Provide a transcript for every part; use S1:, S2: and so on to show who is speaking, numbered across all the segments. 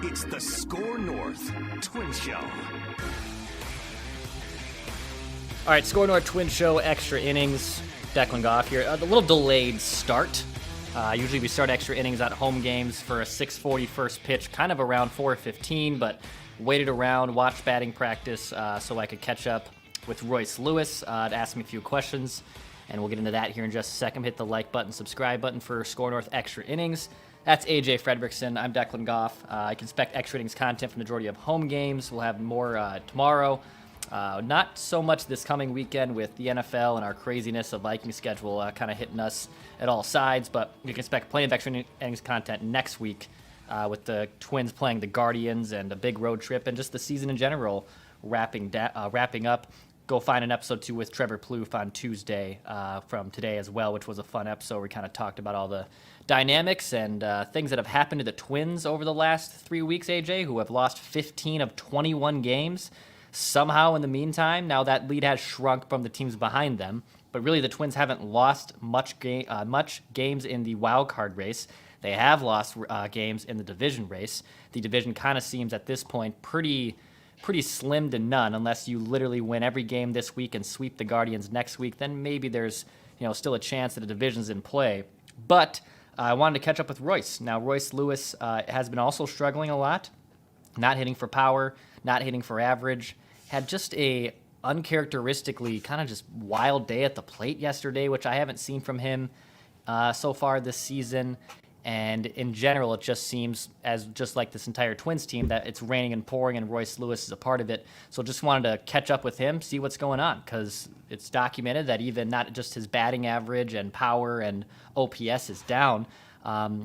S1: It's the SKOR North Twin Show.
S2: All right, SKOR North Twin Show Extra Innings. Declan Goff here. A little delayed start. Usually we start extra innings at home games for a 6:40 first pitch, kind of around 4:15, but waited around, watched batting practice so I could catch up with Royce Lewis to ask me a few questions, and we'll get into that here in just a second. Hit the like button, subscribe button for SKOR North Extra Innings. That's AJ Fredrickson. I'm Declan Goff. I can expect extra innings content from the majority of home games. We'll have more tomorrow. Not so much this coming weekend with the NFL and our craziness of Viking schedule kind of hitting us at all sides, but you can expect plenty of extra innings content next week with the Twins playing the Guardians and a big road trip and just the season in general wrapping up. Go find an episode 2 with Trevor Plouffe on Tuesday from today as well, which was a fun episode. We kind of talked about all the dynamics and things that have happened to the Twins over the last 3 weeks, AJ, who have lost 15 of 21 games. Somehow, in the meantime, now that lead has shrunk from the teams behind them, but really the Twins haven't lost much games in the wild card race. They have lost games in the division race. The division kind of seems at this point pretty slim to none, unless you literally win every game this week and sweep the Guardians next week. Then maybe there's still a chance that the division's in play. But I wanted to catch up with Royce. Now, Royce Lewis has been also struggling a lot, not hitting for power, not hitting for average. Had just a uncharacteristically kind of just wild day at the plate yesterday, which I haven't seen from him so far this season. And in general, it just seems, as just like this entire Twins team, that it's raining and pouring, and Royce Lewis is a part of it. So just wanted to catch up with him, see what's going on, because it's documented that even not just his batting average and power and OPS is down,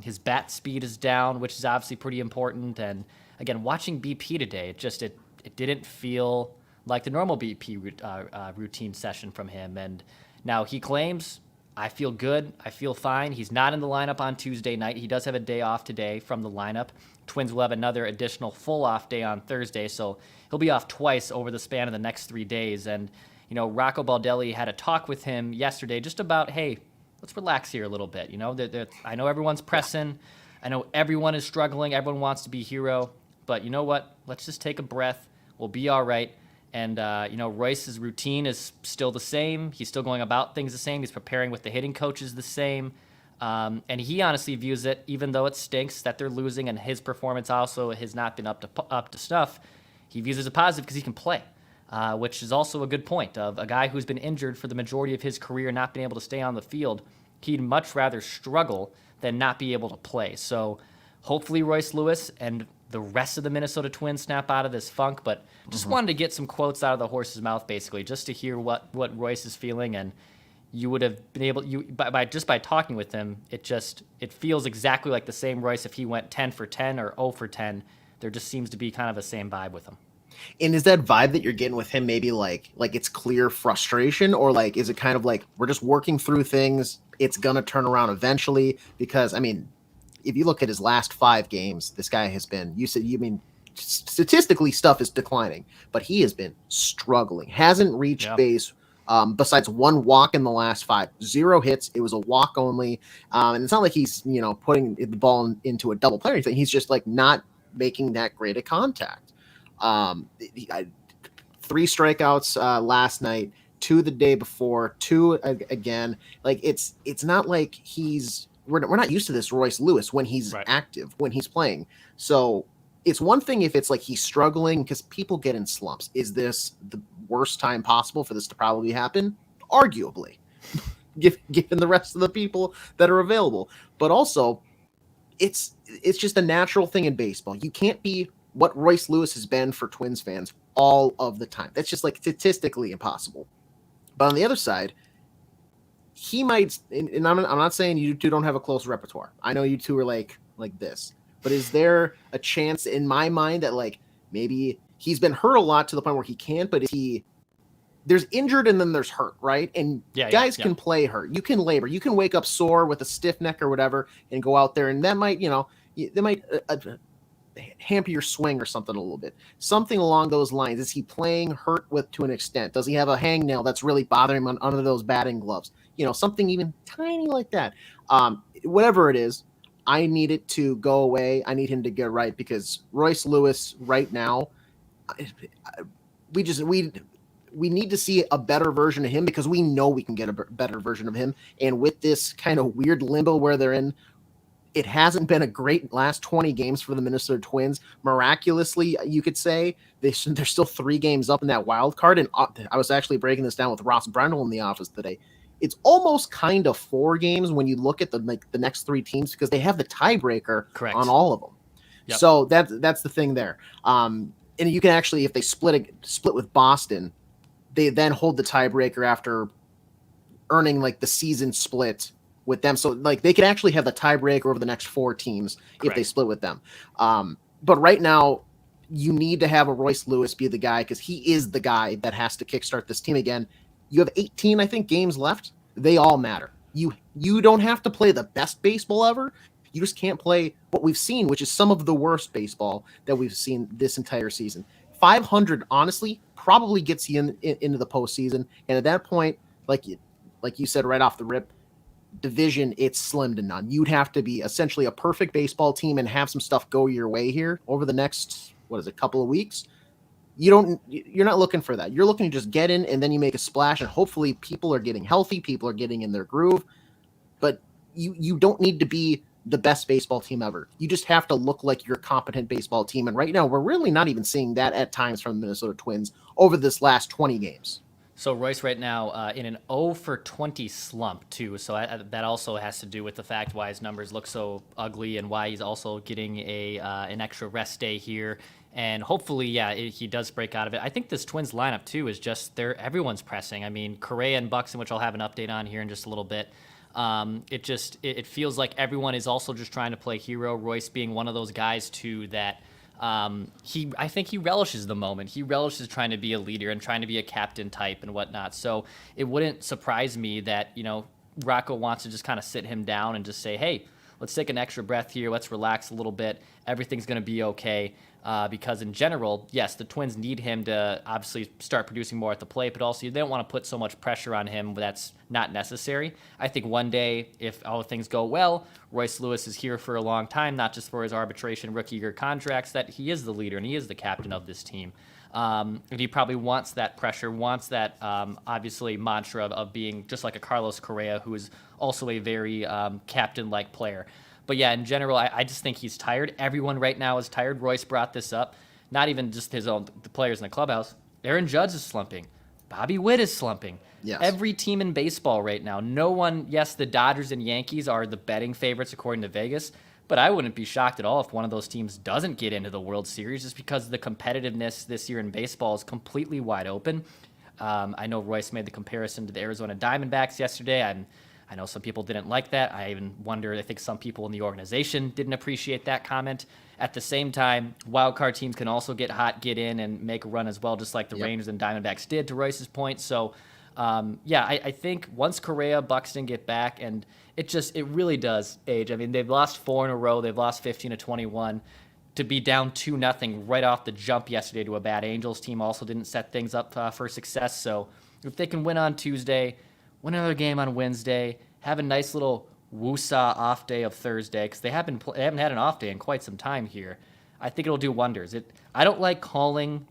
S2: his bat speed is down, which is obviously pretty important. And again, watching BP today, it didn't feel like the normal BP routine session from him. And now he claims, I feel good, I feel fine. He's not in the lineup on Tuesday night. He does have a day off today from the lineup. Twins will have another additional full off day on Thursday, so he'll be off twice over the span of the next 3 days. And, Rocco Baldelli had a talk with him yesterday just about, hey, let's relax here a little bit. I know everyone's pressing. I know everyone is struggling. Everyone wants to be hero. But you know what? Let's just take a breath. We'll be all right. And, Royce's routine is still the same. He's still going about things the same. He's preparing with the hitting coaches the same. And he honestly views it, even though it stinks that they're losing and his performance also has not been up to snuff, he views it as a positive because he can play, which is also a good point of a guy who's been injured for the majority of his career, not being able to stay on the field. He'd much rather struggle than not be able to play. So hopefully Royce Lewis and the rest of the Minnesota Twins snap out of this funk, but just wanted to get some quotes out of the horse's mouth, basically, just to hear what Royce is feeling. And you would have been able, by talking with him, it feels exactly like the same Royce if he went 10 for 10 or 0 for 10. There just seems to be kind of the same vibe with him.
S3: And is that vibe that you're getting with him maybe like it's clear frustration, or like is it kind of like we're just working through things, it's gonna turn around eventually? Because if you look at his last 5 games, this guy has been, statistically stuff is declining, but he has been struggling. Hasn't reached base besides 1 walk in the last 5. 0 hits. It was a walk only. And it's not like he's, putting the ball into a double play or anything. He's just like not making that great a contact. 3 strikeouts last night, 2 the day before, 2 again. Like it's not like we're not used to this Royce Lewis when he's active, when he's playing. So it's one thing if it's like he's struggling because people get in slumps. Is this the worst time possible for this to probably happen? Arguably, given the rest of the people that are available. But also, it's just a natural thing in baseball. You can't be what Royce Lewis has been for Twins fans all of the time. That's just like statistically impossible. But on the other side, he might, and I'm not saying you two don't have a close repertoire. I know you two are like this, but is there a chance in my mind that like maybe he's been hurt a lot to the point where he can't, but there's injured and then there's hurt, right? And guys can play hurt. You can labor. You can wake up sore with a stiff neck or whatever and go out there, and that might, hamper your swing or something a little bit. Something along those lines. Is he playing hurt to an extent? Does he have a hangnail that's really bothering him under those batting gloves? Something even tiny like that. Whatever it is, I need it to go away. I need him to get right because Royce Lewis right now, we need to see a better version of him because we know we can get a better version of him. And with this kind of weird limbo where they're in, it hasn't been a great last 20 games for the Minnesota Twins. Miraculously, you could say they're still 3 games up in that wild card. And I was actually breaking this down with Ross Brendel in the office today. It's almost kind of 4 games when you look at the next 3 teams because they have the tiebreaker on all of them. Yep. So that's the thing there. And you can actually, if they split with Boston, they then hold the tiebreaker after earning like the season split with them. So like they could actually have the tiebreaker over the next 4 teams if they split with them. But right now you need to have a Royce Lewis be the guy because he is the guy that has to kickstart this team again. You have 18, I think, games left. They all matter. You don't have to play the best baseball ever. You just can't play what we've seen, which is some of the worst baseball that we've seen this entire season. 500, honestly, probably gets you into the postseason. And at that point, like you said right off the rip, division, it's slim to none. You'd have to be essentially a perfect baseball team and have some stuff go your way here over the next, couple of weeks. You're not looking for that. You're looking to just get in and then you make a splash and hopefully people are getting healthy. People are getting in their groove, but you don't need to be the best baseball team ever. You just have to look like you're a competent baseball team. And right now we're really not even seeing that at times from the Minnesota Twins over this last 20 games.
S2: So Royce right now in an 0 for 20 slump too. So that also has to do with the fact why his numbers look so ugly and why he's also getting an extra rest day here. And hopefully, he does break out of it. I think this Twins lineup too is just everyone's pressing. I mean, Correa and Buxton, which I'll have an update on here in just a little bit. It feels like everyone is also just trying to play hero. Royce being one of those guys too that I think he relishes the moment. He relishes trying to be a leader and trying to be a captain type and whatnot. So it wouldn't surprise me that, Rocco wants to just kind of sit him down and just say, hey, let's take an extra breath here. Let's relax a little bit. Everything's going to be okay. Because in general, yes, the Twins need him to obviously start producing more at the plate, but also they don't want to put so much pressure on him that's not necessary. I think one day, if all things go well, Royce Lewis is here for a long time, not just for his arbitration rookie year contracts, that he is the leader and he is the captain of this team. And he probably wants that pressure, wants that obviously mantra of being just like a Carlos Correa, who is also a very captain-like player. But yeah, in general, I just think he's tired. Everyone right now is tired. Royce brought this up. Not even just the players in the clubhouse. Aaron Judge is slumping. Bobby Witt is slumping. Yes. Every team in baseball right now. No one, yes, the Dodgers and Yankees are the betting favorites according to Vegas, but I wouldn't be shocked at all if one of those teams doesn't get into the World Series just because the competitiveness this year in baseball is completely wide open. I know Royce made the comparison to the Arizona Diamondbacks yesterday. I know some people didn't like that. I even wonder, I think some people in the organization didn't appreciate that comment. At the same time, wildcard teams can also get hot, get in, and make a run as well, just like the Rangers and Diamondbacks did, to Royce's point. So, I think once Correa, Buxton get back, and it really does age. I mean, they've lost 4 in a row. They've lost 15-21. To be down 2-0 right off the jump yesterday to a bad Angels team also didn't set things up for success. So if they can win on Tuesday, win another game on Wednesday, have a nice little woosah off day of Thursday, because they haven't had an off day in quite some time here. I think it'll do wonders. I don't like calling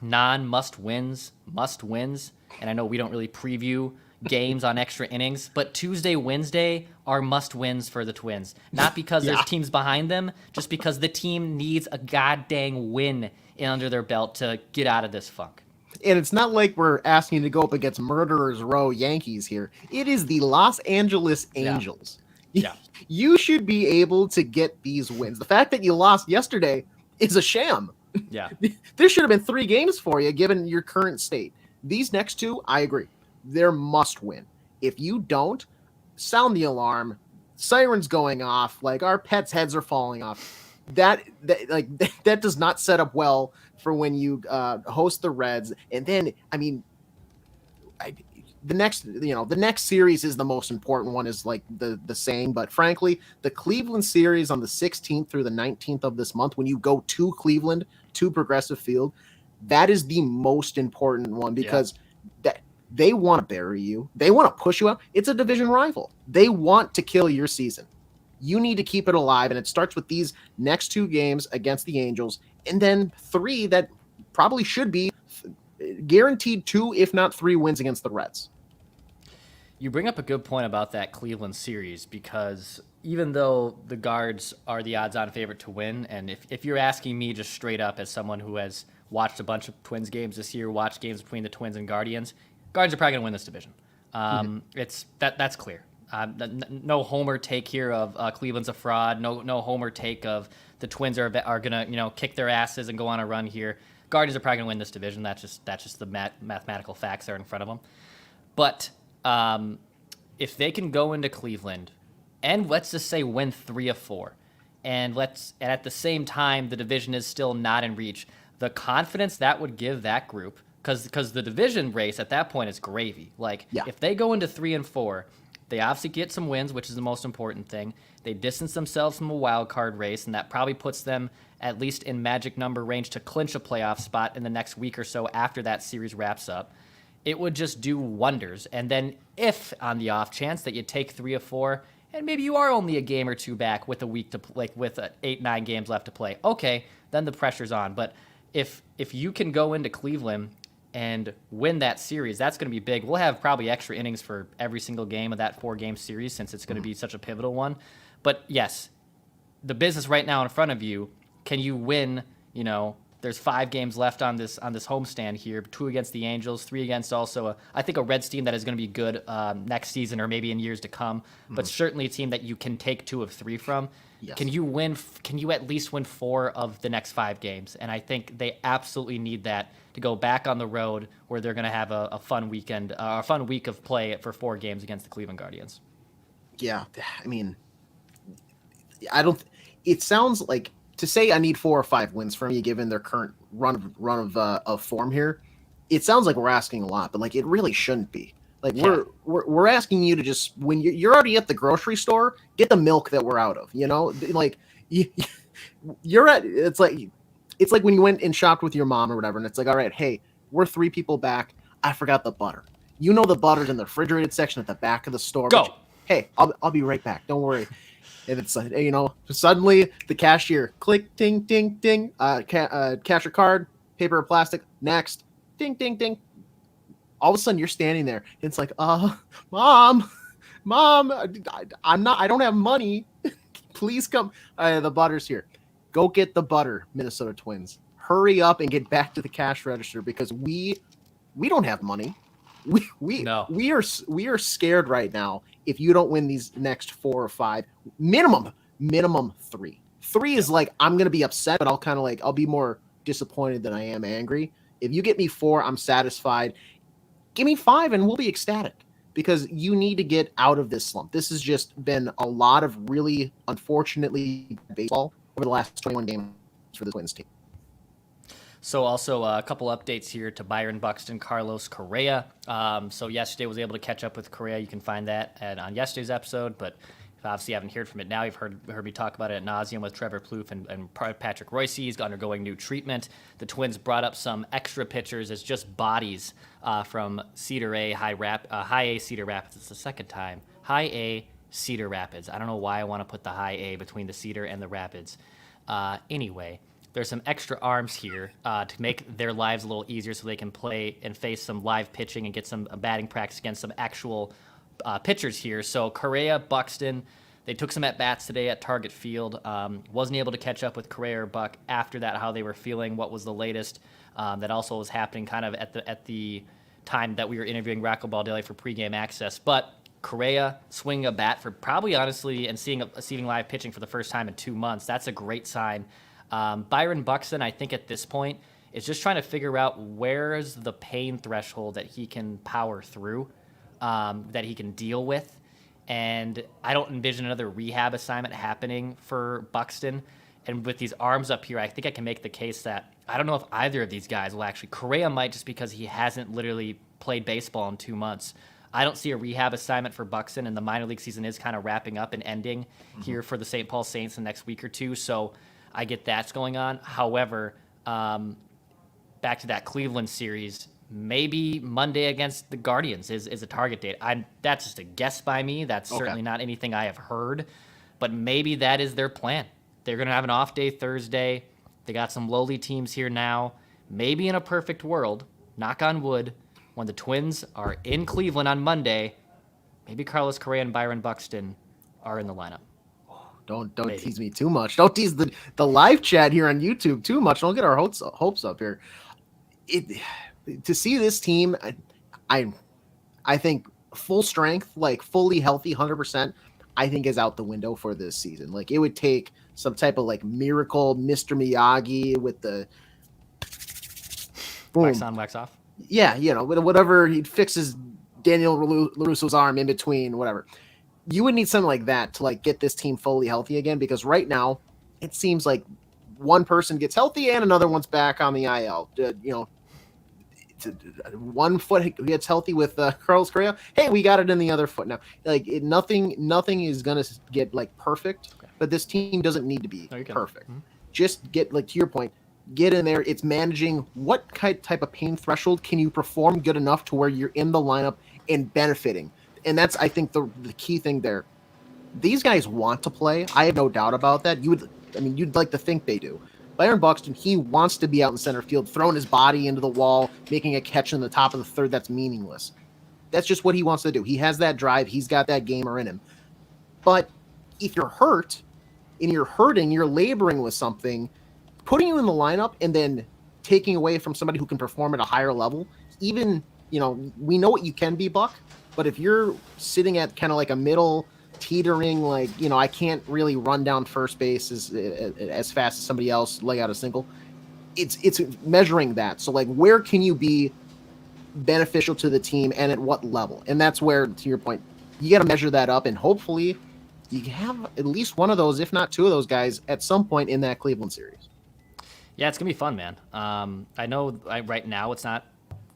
S2: non-must wins must wins, and I know we don't really preview games on extra innings, but Tuesday, Wednesday are must wins for the Twins. Not because there's teams behind them, just because the team needs a goddamn win under their belt to get out of this funk.
S3: And it's not like we're asking you to go up against Murderers Row Yankees here. It is the Los Angeles Angels.
S2: Yeah.
S3: You should be able to get these wins. The fact that you lost yesterday is a sham.
S2: Yeah.
S3: There should have been 3 games for you given your current state. These next 2, I agree. They're must win. If you don't, sound the alarm. Sirens going off. Like, our pets' heads are falling off. That does not set up well for when you host the Reds. And then, I mean, the next series is the most important one, is like the saying. But frankly, the Cleveland series on the 16th through the 19th of this month, when you go to Cleveland, to Progressive Field, that is the most important one, because that they want to bury you. They want to push you out. It's a division rival. They want to kill your season. You need to keep it alive, and it starts with these next 2 games against the Angels, and then 3 that probably should be guaranteed 2, if not 3 wins against the Reds.
S2: You bring up a good point about that Cleveland series, because even though the Guards are the odds-on favorite to win, and if you're asking me just straight up as someone who has watched a bunch of Twins games this year, watched games between the Twins and Guardians are probably going to win this division. It's that's clear. No homer take here of Cleveland's a fraud. No homer take of the Twins are gonna kick their asses and go on a run here. Guardians are probably gonna win this division. That's just the mathematical facts that are in front of them. But if they can go into Cleveland and let's just say win 3 of 4, and at the same time the division is still not in reach, the confidence that would give that group, because the division race at that point is gravy. If they go into 3 and 4. They obviously get some wins, which is the most important thing. They distance themselves from a wild card race, and that probably puts them at least in magic number range to clinch a playoff spot in the next week or so after that series wraps up. It would just do wonders. And then if on the off chance that you take 3 of 4, and maybe you are only a game or 2 back with a week to play, with 8-9 games left to play, okay, then the pressure's on. But if you can go into Cleveland and win that series, that's going to be big. We'll have probably extra innings for every single game of that 4-game series, since it's going to be such a pivotal one. But yes, the business right now in front of you, can you win? There's 5 games left on this homestand here, 2 against the Angels, 3 against also I think a Reds team that is going to be good next season or maybe in years to come, but certainly a team that you can take 2 of 3 from. Yes. Can you at least win 4 of the next 5 games? And I think they absolutely need that to go back on the road where they're going to have a fun weekend, a fun week of play for 4 games against the Cleveland Guardians.
S3: Yeah, I mean, it sounds like, to say I need 4 or 5 wins from you given their current run of form here, it sounds like we're asking a lot, but it really shouldn't be. We're asking you to just, when you're already at the grocery store, get the milk that we're out of. You're at, it's like when you went and shopped with your mom or whatever, and it's like, all right, hey, we're 3 people back. I forgot the butter. The butter's in the refrigerated section at the back of the store.
S2: Go.
S3: Hey, I'll be right back. Don't worry. And it's like, suddenly the cashier, click, ding, ding, ding, cash or card, paper or plastic, next, ding, ding, ding. All of a sudden you're standing there. It's like, mom, I don't have money. Please come. The butter's here. Go get the butter, Minnesota Twins. Hurry up and get back to the cash register, because we don't have money. We are scared right now. If you don't win these next 4 or 5, minimum 3. 3 is I'm gonna be upset, but I'll be more disappointed than I am angry. If you get me 4, I'm satisfied. Give me 5 and we'll be ecstatic, because you need to get out of this slump. This has just been a lot of really, unfortunately, baseball over the last 21 games for the Twins team.
S2: So also a couple updates here to Byron, Buxton, Carlos, Correa. So yesterday was able to catch up with Correa. You can find that on yesterday's episode, but if obviously you haven't heard from it now, you've heard me talk about it ad nauseum with Trevor Plouffe and Patrick Royce. He's undergoing new treatment. The Twins brought up some extra pitchers as just bodies from Cedar A, High A Cedar Rapids. It's the second time. High A Cedar Rapids. I don't know why I want to put the High A between the Cedar and the Rapids. Anyway, there's some extra arms here to make their lives a little easier, so they can play and face some live pitching and get some batting practice against some actual pitchers here. So Correa, Buxton, they took some at-bats today at Target Field. Wasn't able to catch up with Correa or Buck after that, how they were feeling, what was the latest. That also was happening kind of at the time that we were interviewing Rocco Baldelli for pregame access. But Correa swinging a bat for probably, honestly, and seeing live pitching for the first time in 2 months. That's a great sign. Byron Buxton, I think at this point, is just trying to figure out where's the pain threshold that he can power through, that he can deal with. And I don't envision another rehab assignment happening for Buxton. And with these arms up here, I think I can make the case that I don't know if either of these guys will actually. Correa might, just because he hasn't literally played baseball in 2 months. I don't see a rehab assignment for Buxton, and the minor league season is kind of wrapping up and ending here for the St. Paul Saints in the next week or two. So I get that's going on. However, back to that Cleveland series, maybe Monday against the Guardians is a target date. That's just a guess by me. That's certainly not anything I have heard. but maybe that is their plan. They're going to have an off day Thursday. They got some lowly teams here now. Maybe in a perfect world, knock on wood, when the Twins are in Cleveland on Monday, maybe Carlos Correa and Byron Buxton are in the lineup.
S3: Don't tease me too much. Don't tease the live chat here on YouTube too much. Don't get our hopes up here. To see this team, I think full strength, like fully healthy, 100%, I think is out the window for this season. Like it would take some type of like miracle, Mr. Miyagi with the boom.
S2: Wax on, wax off.
S3: Yeah, whatever, he fixes Daniel LaRusso's arm in between, whatever. You would need something like that to like get this team fully healthy again, because right now it seems like one person gets healthy and another one's back on the IL. One foot gets healthy with Carlos Correa. Hey, we got it in the other foot now. Like nothing is gonna get like perfect, but this team doesn't need to be perfect. Mm-hmm. Just get, like, to your point, get in there. It's managing what type of pain threshold can you perform good enough to where you're in the lineup and benefiting. And that's, I think, the key thing there. These guys want to play. I have no doubt about that. You'd like to think they do. Byron Buxton, he wants to be out in center field, throwing his body into the wall, making a catch in the top of the third that's meaningless. That's just what he wants to do. He has that drive. He's got that gamer in him. But if you're hurt and you're hurting, you're laboring with something, putting you in the lineup and then taking away from somebody who can perform at a higher level, even, we know what you can be, Buck. But if you're sitting at kind of like a middle teetering, like, I can't really run down first base as fast as somebody else, lay out a single. It's measuring that. So like, where can you be beneficial to the team and at what level? And that's where, to your point, you got to measure that up, and hopefully you have at least one of those, if not two of those guys at some point in that Cleveland series.
S2: Yeah, it's going to be fun, man. I know right now it's not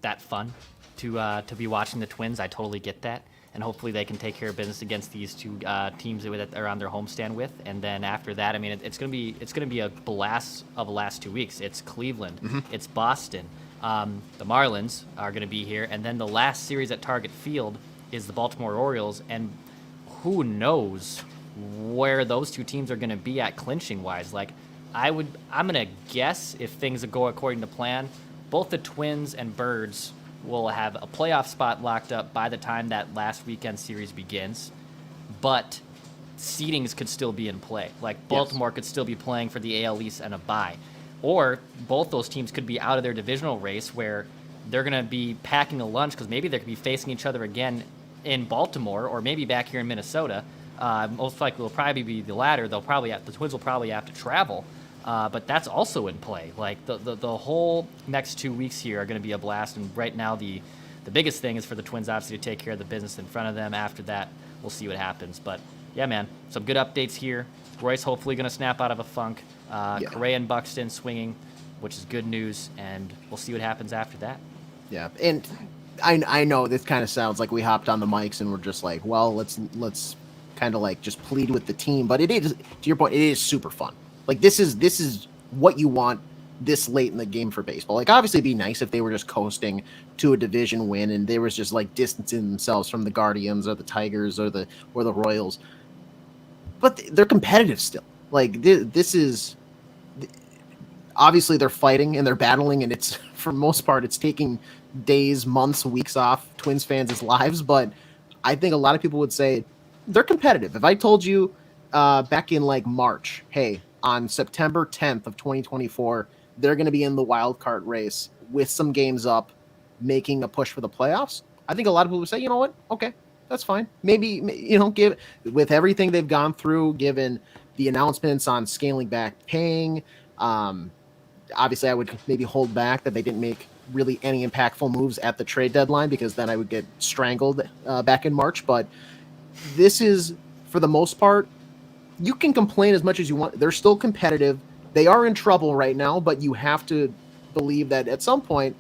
S2: that fun to be watching the Twins. I totally get that. And hopefully they can take care of business against these two teams that are on their homestand with. And then after that, it's going to be a blast of the last 2 weeks. It's Cleveland, it's Boston. The Marlins are going to be here, and then the last series at Target Field is the Baltimore Orioles. And who knows where those two teams are going to be at clinching wise? Like, I'm going to guess, if things go according to plan, both the Twins and Birds will have a playoff spot locked up by the time that last weekend series begins, but seedings could still be in play. Like, Baltimore could still be playing for the AL East and a bye, or both those teams could be out of their divisional race where they're going to be packing a lunch because maybe they could be facing each other again in Baltimore or maybe back here in Minnesota. Most likely will probably be the latter. The Twins will probably have to travel. But that's also in play. Like, the whole next 2 weeks here are going to be a blast. And right now, the biggest thing is for the Twins, obviously, to take care of the business in front of them. After that, we'll see what happens. But, yeah, man, some good updates here. Royce hopefully going to snap out of a funk. Correa and Buxton swinging, which is good news. And we'll see what happens after that.
S3: Yeah, and I know this kind of sounds like we hopped on the mics and we're just like, well, let's kind of like just plead with the team. But it is, to your point, it is super fun. Like, this is what you want this late in the game for baseball. Like, obviously it'd be nice if they were just coasting to a division win and they was just like distancing themselves from the Guardians or the Tigers or the Royals. But they're competitive still. Like, this is obviously they're fighting and they're battling, and it's, for most part, it's taking days, months, weeks off Twins fans' lives. But I think a lot of people would say they're competitive. If I told you back in like March, hey, on September 10th of 2024, they're going to be in the wild card race with some games up, making a push for the playoffs, I think a lot of people would say, you know what? Okay, that's fine. Maybe, give, with everything they've gone through, given the announcements on scaling back paying, obviously I would maybe hold back that they didn't make really any impactful moves at the trade deadline, because then I would get strangled back in March. But this is, for the most part, you can complain as much as you want. They're still competitive. They are in trouble right now, but you have to believe that at some point,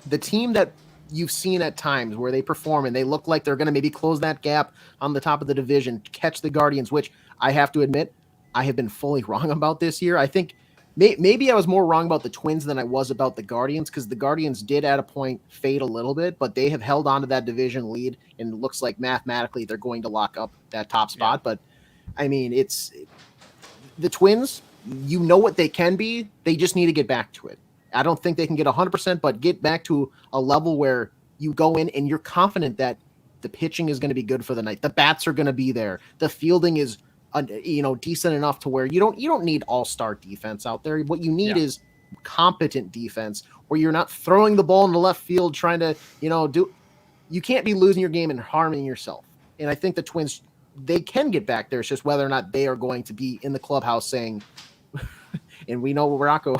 S3: the team that you've seen at times where they perform and they look like they're going to maybe close that gap on the top of the division, catch the Guardians, which I have to admit, I have been fully wrong about this year. I think maybe I was more wrong about the Twins than I was about the Guardians, because the Guardians did at a point fade a little bit, but they have held on to that division lead, and it looks like mathematically they're going to lock up that top spot. Yeah. But I mean, it's the Twins. You know what they can be. They just need to get back to it. I don't think they can get 100%, but get back to a level where you go in and you're confident that the pitching is going to be good for the night. The bats are going to be there. The fielding is, decent enough to where you don't need all-star defense out there. What you need is competent defense where you're not throwing the ball in the left field trying to, you can't be losing your game and harming yourself. And I think the Twins, they can get back there. It's just whether or not they are going to be in the clubhouse saying, and we know Rocco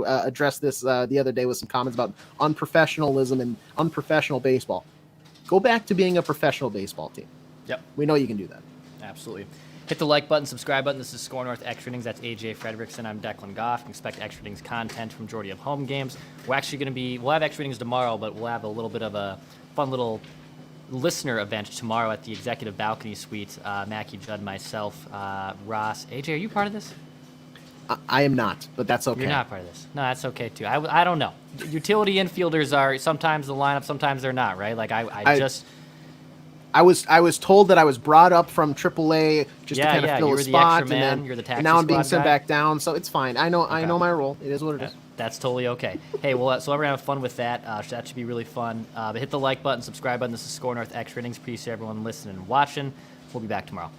S3: addressed this the other day with some comments about unprofessionalism and unprofessional baseball. Go back to being a professional baseball team.
S2: Yep.
S3: We know you can do that.
S2: Absolutely. Hit the like button, subscribe button. This is SKOR North Extra Innings. That's AJ Frederickson. I'm Declan Goff. You can expect Extra Innings content from majority of home games. We're actually going to we'll have Extra Innings tomorrow, but we'll have a little bit of a fun little listener event tomorrow at the Executive Balcony Suite. Mackie, Judd, myself, Ross. AJ, are you part of this?
S3: I am not, but that's okay.
S2: You're not part of this. No, that's okay too. I don't know. Utility infielders are sometimes the lineup, sometimes they're not, right? Like
S3: I was told that I was brought up from AAA just to kind of fill a spot,
S2: and then you're the taxi
S3: now I'm being
S2: squad
S3: sent
S2: guy.
S3: back down, so it's fine. I know my role. It is what it is.
S2: That's totally okay. Hey, well, so we're gonna have fun with that. That should be really fun. But hit the like button, subscribe button. This is SKOR North Extra Innings. Appreciate everyone listening and watching. We'll be back tomorrow.